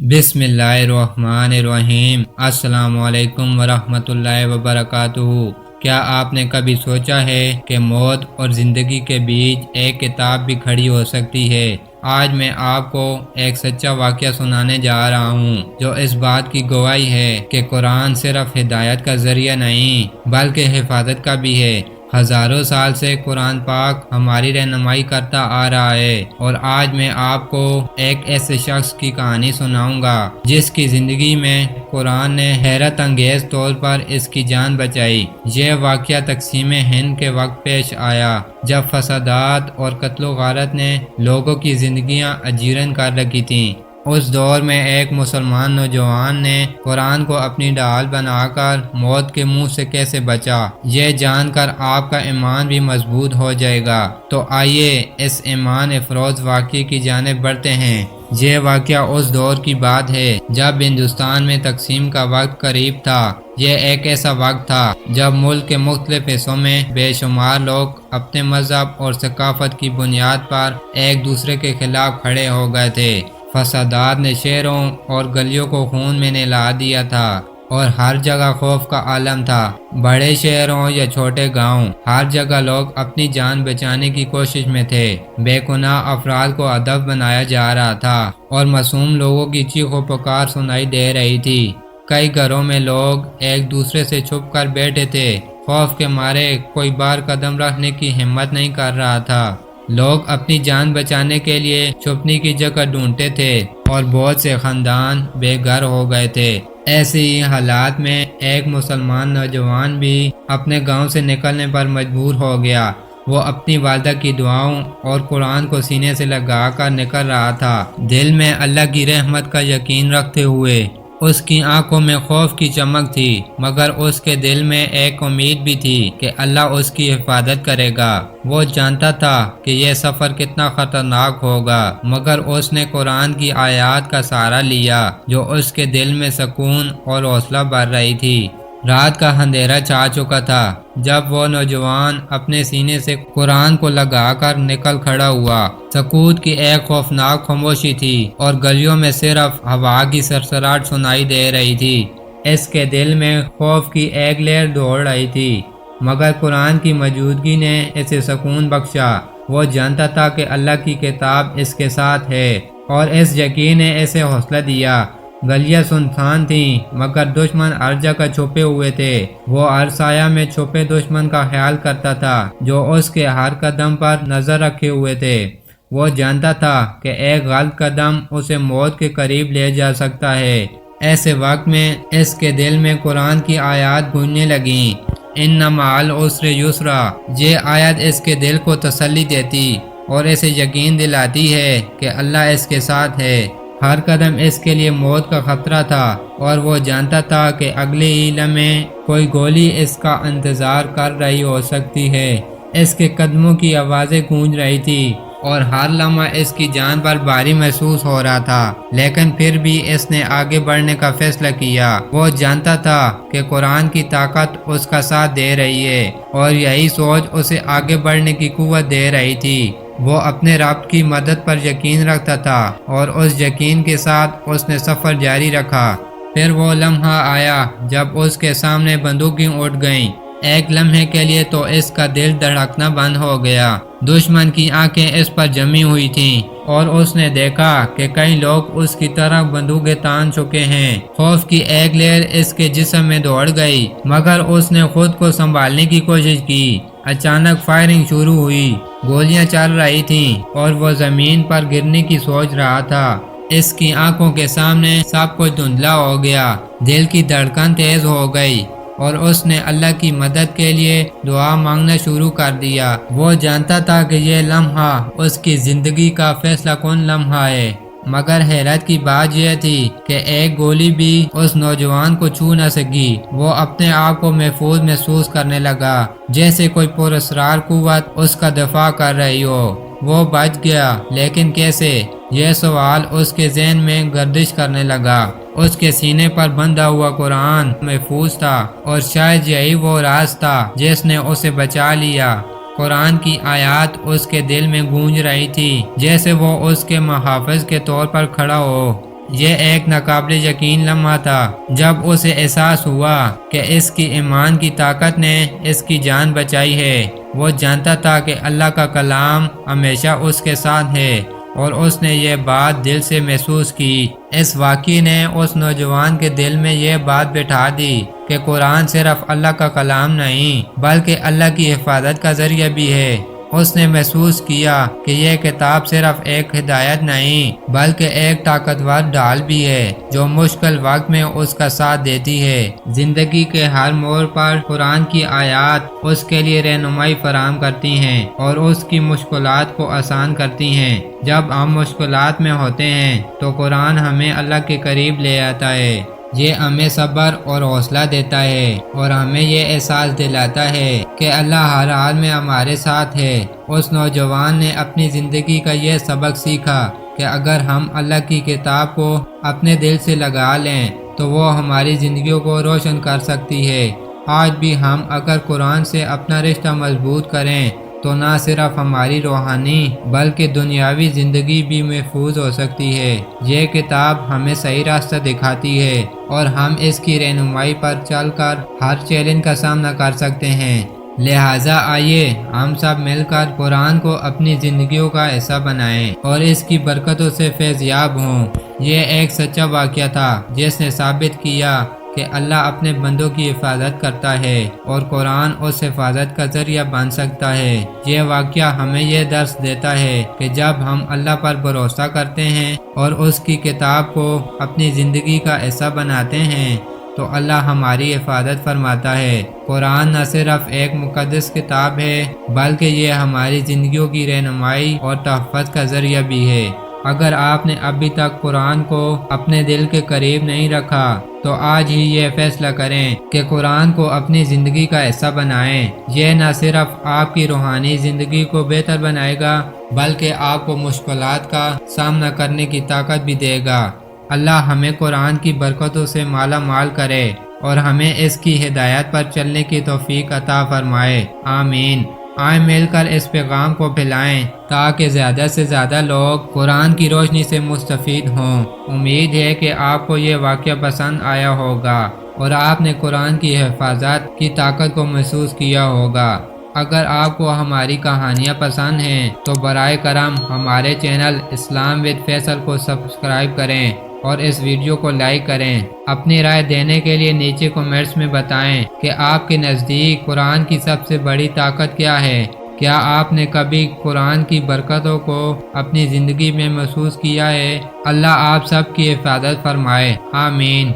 بسم اللہ الرحمن الرحیم۔ السلام علیکم ورحمۃ اللہ وبرکاتہ۔ کیا آپ نے کبھی سوچا ہے کہ موت اور زندگی کے بیچ ایک کتاب بھی کھڑی ہو سکتی ہے؟ آج میں آپ کو ایک سچا واقعہ سنانے جا رہا ہوں جو اس بات کی گواہی ہے کہ قرآن صرف ہدایت کا ذریعہ نہیں بلکہ حفاظت کا بھی ہے۔ ہزاروں سال سے قرآن پاک ہماری رہنمائی کرتا آ رہا ہے، اور آج میں آپ کو ایک ایسے شخص کی کہانی سناؤں گا جس کی زندگی میں قرآن نے حیرت انگیز طور پر اس کی جان بچائی۔ یہ واقعہ تقسیم ہند کے وقت پیش آیا جب فسادات اور قتل و غارت نے لوگوں کی زندگیاں اجیرن کر رکھی تھیں۔ اس دور میں ایک مسلمان نوجوان نے قرآن کو اپنی ڈھال بنا کر موت کے منہ سے کیسے بچا، یہ جان کر آپ کا ایمان بھی مضبوط ہو جائے گا۔ تو آئیے اس ایمان افروز واقعے کی جانب بڑھتے ہیں۔ یہ واقعہ اس دور کی بات ہے جب ہندوستان میں تقسیم کا وقت قریب تھا۔ یہ ایک ایسا وقت تھا جب ملک کے مختلف حصوں میں بے شمار لوگ اپنے مذہب اور ثقافت کی بنیاد پر ایک دوسرے کے خلاف کھڑے ہو گئے تھے۔ فسادات نے شہروں اور گلیوں کو خون میں نہلا دیا تھا، اور ہر جگہ خوف کا عالم تھا۔ بڑے شہروں یا چھوٹے گاؤں، ہر جگہ لوگ اپنی جان بچانے کی کوشش میں تھے۔ بے گناہ افراد کو ہدف بنایا جا رہا تھا اور معصوم لوگوں کی چیخ و پکار سنائی دے رہی تھی۔ کئی گھروں میں لوگ ایک دوسرے سے چھپ کر بیٹھے تھے، خوف کے مارے کوئی بار قدم رکھنے کی ہمت نہیں کر رہا تھا۔ لوگ اپنی جان بچانے کے لیے چھپنے کی جگہ ڈھونڈتے تھے، اور بہت سے خاندان بے گھر ہو گئے تھے۔ ایسے ہی حالات میں ایک مسلمان نوجوان بھی اپنے گاؤں سے نکلنے پر مجبور ہو گیا۔ وہ اپنی والدہ کی دعاؤں اور قرآن کو سینے سے لگا کر نکل رہا تھا، دل میں اللہ کی رحمت کا یقین رکھتے ہوئے۔ اس کی آنکھوں میں خوف کی چمک تھی، مگر اس کے دل میں ایک امید بھی تھی کہ اللہ اس کی حفاظت کرے گا۔ وہ جانتا تھا کہ یہ سفر کتنا خطرناک ہوگا، مگر اس نے قرآن کی آیات کا سہارا لیا جو اس کے دل میں سکون اور حوصلہ بھر رہی تھی۔ رات کا اندھیرا چھا چکا تھا جب وہ نوجوان اپنے سینے سے قرآن کو لگا کر نکل کھڑا ہوا۔ سکوت کی ایک خوفناک خاموشی تھی، اور گلیوں میں صرف ہوا کی سرسراہٹ سنائی دے رہی تھی۔ اس کے دل میں خوف کی ایک لہر دوڑ رہی تھی، مگر قرآن کی موجودگی نے اسے سکون بخشا۔ وہ جانتا تھا کہ اللہ کی کتاب اس کے ساتھ ہے، اور اس یقین نے اسے حوصلہ دیا۔ گلیاں سنسان تھیں، مگر دشمن ہر جگہ چھپے ہوئے تھے۔ وہ ہر سایہ میں چھپے دشمن کا خیال کرتا تھا جو اس کے ہر قدم پر نظر رکھے ہوئے تھے۔ وہ جانتا تھا کہ ایک غلط قدم اسے موت کے قریب لے جا سکتا ہے۔ ایسے وقت میں اس کے دل میں قرآن کی آیات گونجنے لگیں، ان مع العسر یسرا۔ یہ آیت اس کے دل کو تسلی دیتی اور اسے یقین دلاتی ہے کہ اللہ اس کے ساتھ ہے۔ ہر قدم اس کے لیے موت کا خطرہ تھا، اور وہ جانتا تھا کہ اگلے ہی لمحے کوئی گولی اس کا انتظار کر رہی ہو سکتی ہے۔ اس کے قدموں کی آوازیں گونج رہی تھی، اور ہر لمحہ اس کی جان پر بھاری محسوس ہو رہا تھا، لیکن پھر بھی اس نے آگے بڑھنے کا فیصلہ کیا۔ وہ جانتا تھا کہ قرآن کی طاقت اس کا ساتھ دے رہی ہے، اور یہی سوچ اسے آگے بڑھنے کی قوت دے رہی تھی۔ وہ اپنے رب کی مدد پر یقین رکھتا تھا، اور اس یقین کے ساتھ اس نے سفر جاری رکھا۔ پھر وہ لمحہ آیا جب اس کے سامنے بندوقیں اٹھ گئیں۔ ایک لمحے کے لیے تو اس کا دل دھڑکنا بند ہو گیا۔ دشمن کی آنکھیں اس پر جمی ہوئی تھیں، اور اس نے دیکھا کہ کئی لوگ اس کی طرف بندوقیں تان چکے ہیں۔ خوف کی ایک لہر اس کے جسم میں دوڑ گئی، مگر اس نے خود کو سنبھالنے کی کوشش کی۔ اچانک فائرنگ شروع ہوئی، گولیاں چل رہی تھیں، اور وہ زمین پر گرنے کی سوچ رہا تھا۔ اس کی آنکھوں کے سامنے سب کچھ دھندلا ہو گیا، دل کی دھڑکن تیز ہو گئی، اور اس نے اللہ کی مدد کے لیے دعا مانگنا شروع کر دیا۔ وہ جانتا تھا کہ یہ لمحہ اس کی زندگی کا فیصلہ کن لمحہ ہے، مگر حیرت کی بات یہ تھی کہ ایک گولی بھی اس نوجوان کو چھو نہ سکی۔ وہ اپنے آپ کو محفوظ محسوس کرنے لگا، جیسے کوئی پراسرار قوت اس کا دفاع کر رہی ہو۔ وہ بچ گیا، لیکن کیسے؟ یہ سوال اس کے ذہن میں گردش کرنے لگا۔ اس کے سینے پر بندھا ہوا قرآن محفوظ تھا، اور شاید یہی وہ راز تھا جس نے اسے بچا لیا۔ قرآن کی آیات اس کے دل میں گونج رہی تھی، جیسے وہ اس کے محافظ کے طور پر کھڑا ہو۔ یہ ایک ناقابل یقین لمحہ تھا جب اسے احساس ہوا کہ اس کی ایمان کی طاقت نے اس کی جان بچائی ہے۔ وہ جانتا تھا کہ اللہ کا کلام ہمیشہ اس کے ساتھ ہے اور اس نے یہ بات دل سے محسوس کی۔ اس واقعے نے اس نوجوان کے دل میں یہ بات بٹھا دی کہ قرآن صرف اللہ کا کلام نہیں بلکہ اللہ کی حفاظت کا ذریعہ بھی ہے۔ اس نے محسوس کیا کہ یہ کتاب صرف ایک ہدایت نہیں بلکہ ایک طاقتور ڈھال بھی ہے جو مشکل وقت میں اس کا ساتھ دیتی ہے۔ زندگی کے ہر موڑ پر قرآن کی آیات اس کے لیے رہنمائی فراہم کرتی ہیں اور اس کی مشکلات کو آسان کرتی ہیں۔ جب ہم مشکلات میں ہوتے ہیں تو قرآن ہمیں اللہ کے قریب لے آتا ہے۔ یہ ہمیں صبر اور حوصلہ دیتا ہے اور ہمیں یہ احساس دلاتا ہے کہ اللہ ہر حال میں ہمارے ساتھ ہے۔ اس نوجوان نے اپنی زندگی کا یہ سبق سیکھا کہ اگر ہم اللہ کی کتاب کو اپنے دل سے لگا لیں تو وہ ہماری زندگیوں کو روشن کر سکتی ہے۔ آج بھی ہم اگر قرآن سے اپنا رشتہ مضبوط کریں تو نہ صرف ہماری روحانی بلکہ دنیاوی زندگی بھی محفوظ ہو سکتی ہے۔ یہ کتاب ہمیں صحیح راستہ دکھاتی ہے اور ہم اس کی رہنمائی پر چل کر ہر چیلنج کا سامنا کر سکتے ہیں۔ لہٰذا آئیے ہم سب مل کر قرآن کو اپنی زندگیوں کا حصہ بنائیں اور اس کی برکتوں سے فیض یاب ہوں۔ یہ ایک سچا واقعہ تھا جس نے ثابت کیا کہ اللہ اپنے بندوں کی حفاظت کرتا ہے اور قرآن اس حفاظت کا ذریعہ بن سکتا ہے۔ یہ واقعہ ہمیں یہ درس دیتا ہے کہ جب ہم اللہ پر بھروسہ کرتے ہیں اور اس کی کتاب کو اپنی زندگی کا حصہ بناتے ہیں تو اللہ ہماری حفاظت فرماتا ہے۔ قرآن نہ صرف ایک مقدس کتاب ہے بلکہ یہ ہماری زندگیوں کی رہنمائی اور تحفظ کا ذریعہ بھی ہے۔ اگر آپ نے ابھی تک قرآن کو اپنے دل کے قریب نہیں رکھا تو آج ہی یہ فیصلہ کریں کہ قرآن کو اپنی زندگی کا حصہ بنائیں۔ یہ نہ صرف آپ کی روحانی زندگی کو بہتر بنائے گا بلکہ آپ کو مشکلات کا سامنا کرنے کی طاقت بھی دے گا۔ اللہ ہمیں قرآن کی برکتوں سے مالا مال کرے اور ہمیں اس کی ہدایت پر چلنے کی توفیق عطا فرمائے، آمین۔ آئیں مل کر اس پیغام کو پھیلائیں تاکہ زیادہ سے زیادہ لوگ قرآن کی روشنی سے مستفید ہوں۔ امید ہے کہ آپ کو یہ واقعہ پسند آیا ہوگا اور آپ نے قرآن کی حفاظت کی طاقت کو محسوس کیا ہوگا۔ اگر آپ کو ہماری کہانیاں پسند ہیں تو برائے کرم ہمارے چینل اسلام ود فیصل کو سبسکرائب کریں اور اس ویڈیو کو لائک کریں۔ اپنی رائے دینے کے لیے نیچے کمنٹس میں بتائیں کہ آپ کے نزدیک قرآن کی سب سے بڑی طاقت کیا ہے۔ کیا آپ نے کبھی قرآن کی برکتوں کو اپنی زندگی میں محسوس کیا ہے؟ اللہ آپ سب کی حفاظت فرمائے، آمین۔